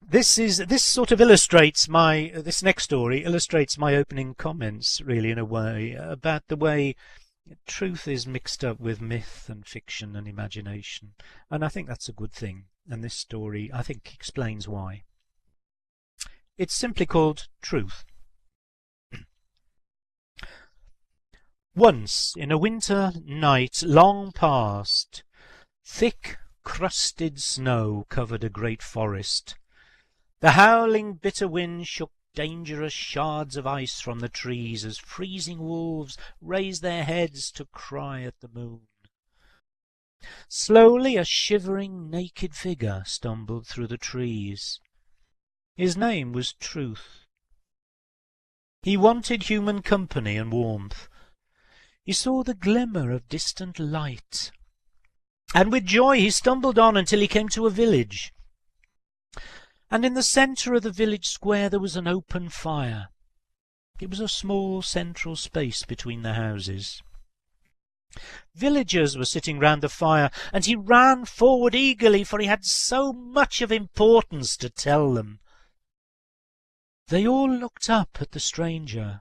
This sort of illustrates this next story illustrates my opening comments, really, in a way, about the way truth is mixed up with myth and fiction and imagination, and I think that's a good thing. And this story, I think, explains why. It's simply called Truth. Once, in a winter night long past, thick crusted snow covered a great forest. The howling bitter wind shook dangerous shards of ice from the trees as freezing wolves raised their heads to cry at the moon. Slowly a shivering naked figure stumbled through the trees. His name was Truth. He wanted human company and warmth. He saw the glimmer of distant light, and with joy he stumbled on until he came to a village. And in the centre of the village square there was an open fire. It was a small central space between the houses. Villagers were sitting round the fire, and he ran forward eagerly, for he had so much of importance to tell them. They all looked up at the stranger,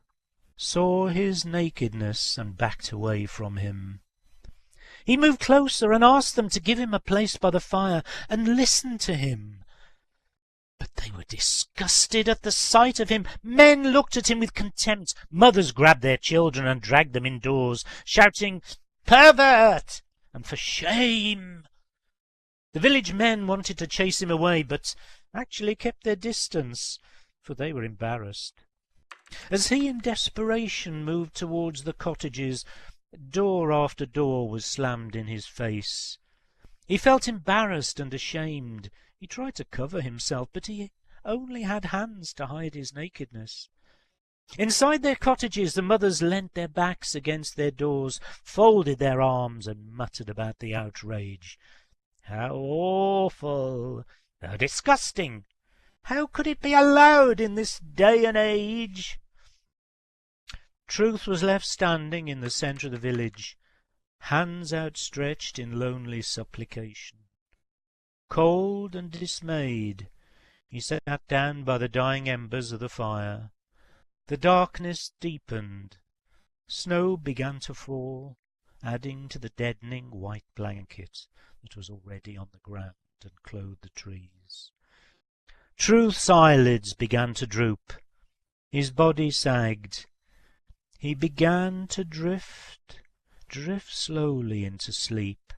saw his nakedness, and backed away from him. He moved closer and asked them to give him a place by the fire and listen to him. But they were disgusted at the sight of him. Men looked at him with contempt. Mothers grabbed their children and dragged them indoors, shouting, "Pervert!" and "For shame!" The village men wanted to chase him away, but actually kept their distance, for they were embarrassed. As he in desperation moved towards the cottages, door after door was slammed in his face. He felt embarrassed and ashamed. He tried to cover himself, but he only had hands to hide his nakedness. Inside their cottages the mothers leant their backs against their doors, folded their arms, and muttered about the outrage. "How awful! How disgusting! How could it be allowed in this day and age?" Truth was left standing in the centre of the village, hands outstretched in lonely supplication. Cold and dismayed, he sat down by the dying embers of the fire. The darkness deepened. Snow began to fall, adding to the deadening white blanket that was already on the ground and clothed the trees. Truth's eyelids began to droop. His body sagged. He began to drift slowly into sleep,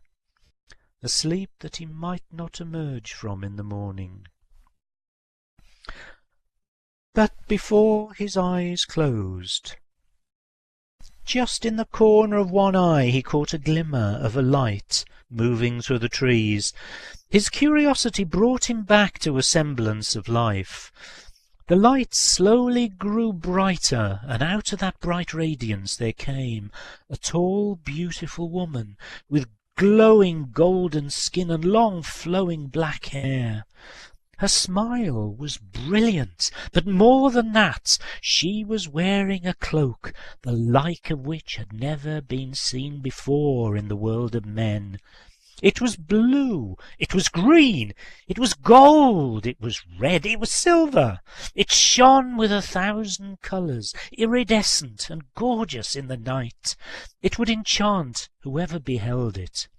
a sleep that he might not emerge from in the morning. But before his eyes closed, just in the corner of one eye he caught a glimmer of a light moving through the trees. His curiosity brought him back to a semblance of life. The light slowly grew brighter, and out of that bright radiance there came a tall, beautiful woman with glowing golden skin and long flowing black hair. Her smile was brilliant, but more than that, she was wearing a cloak, the like of which had never been seen before in the world of men. It was blue, it was green, it was gold, it was red, it was silver. It shone with 1,000 colours, iridescent and gorgeous in the night. It would enchant whoever beheld it.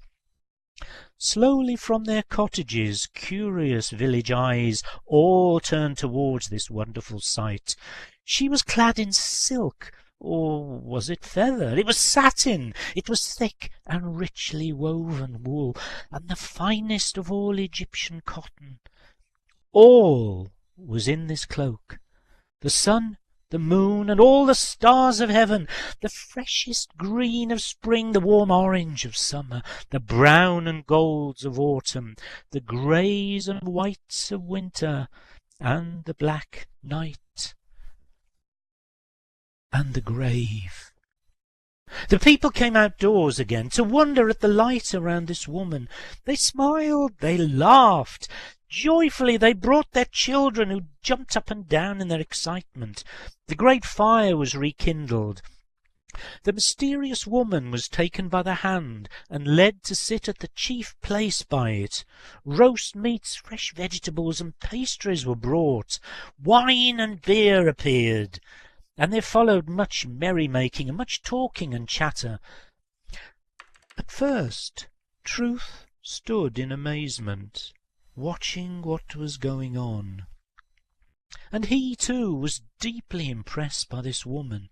Slowly from their cottages, curious village eyes all turned towards this wonderful sight. She was clad in silk, or was it feather? It was satin. It was thick and richly woven wool, and the finest of all Egyptian cotton. All was in this cloak. The sun, the moon, and all the stars of heaven, the freshest green of spring, the warm orange of summer, the brown and golds of autumn, the greys and whites of winter, and the black night, and the grave. The people came outdoors again to wonder at the light around this woman. They smiled, they laughed. Joyfully they brought their children, who jumped up and down in their excitement. The great fire was rekindled. The mysterious woman was taken by the hand and led to sit at the chief place by it. Roast meats, fresh vegetables, and pastries were brought. Wine and beer appeared, and there followed much merrymaking and much talking and chatter. At first, Truth stood in amazement, watching what was going on. And he, too, was deeply impressed by this woman,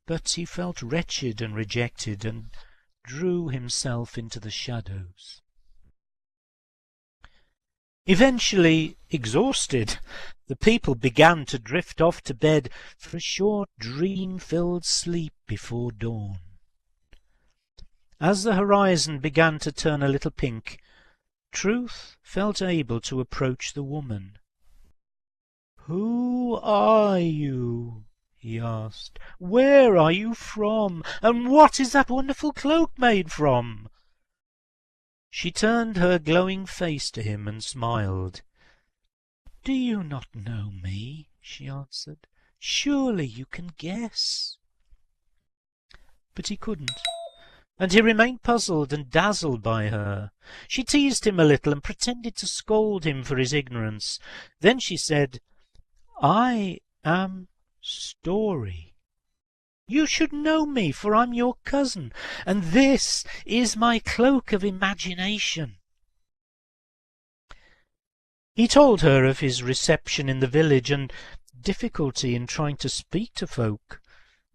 but he felt wretched and rejected, and drew himself into the shadows. Eventually, exhausted, the people began to drift off to bed for a short dream-filled sleep before dawn. As the horizon began to turn a little pink, Truth felt able to approach the woman. "Who are you?" he asked. "Where are you from? And what is that wonderful cloak made from?" She turned her glowing face to him and smiled. "Do you not know me?" she answered. "Surely you can guess." But he couldn't, and he remained puzzled and dazzled by her. She teased him a little and pretended to scold him for his ignorance. Then she said, "I am Story. You should know me, for I'm your cousin, and this is my cloak of imagination." He told her of his reception in the village and difficulty in trying to speak to folk.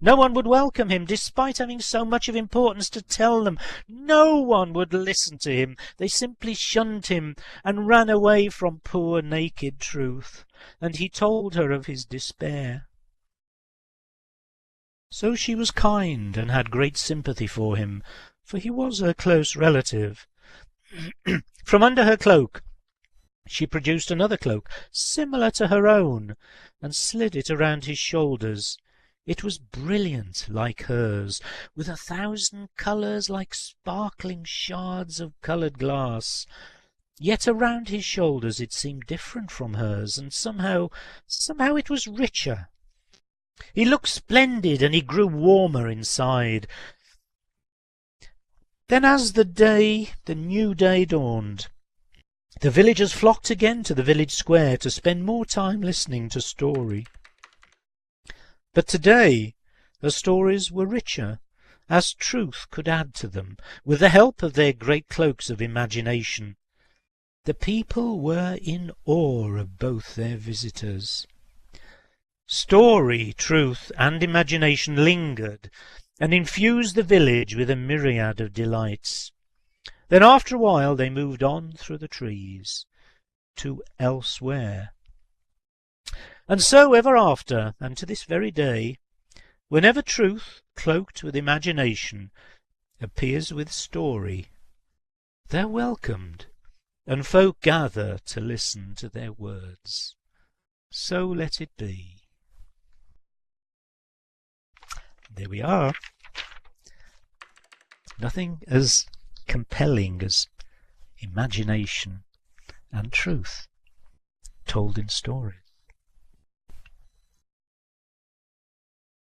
No one would welcome him, despite having so much of importance to tell them. No one would listen to him. They simply shunned him and ran away from poor naked Truth, and he told her of his despair. So she was kind and had great sympathy for him, for he was her close relative. From under her cloak she produced another cloak, similar to her own, and slid it around his shoulders. It was brilliant like hers, with 1,000 colours like sparkling shards of coloured glass. Yet around his shoulders it seemed different from hers, and somehow it was richer. He looked splendid, and he grew warmer inside. Then as the new day dawned, the villagers flocked again to the village square to spend more time listening to Story. But today her stories were richer, as Truth could add to them, with the help of their great cloaks of imagination. The people were in awe of both their visitors. Story, Truth, and imagination lingered and infused the village with a myriad of delights. Then after a while they moved on through the trees to elsewhere. And so ever after, and to this very day, whenever Truth, cloaked with imagination, appears with Story, they're welcomed, and folk gather to listen to their words. So let it be. There we are. Nothing as compelling as imagination and truth told in stories.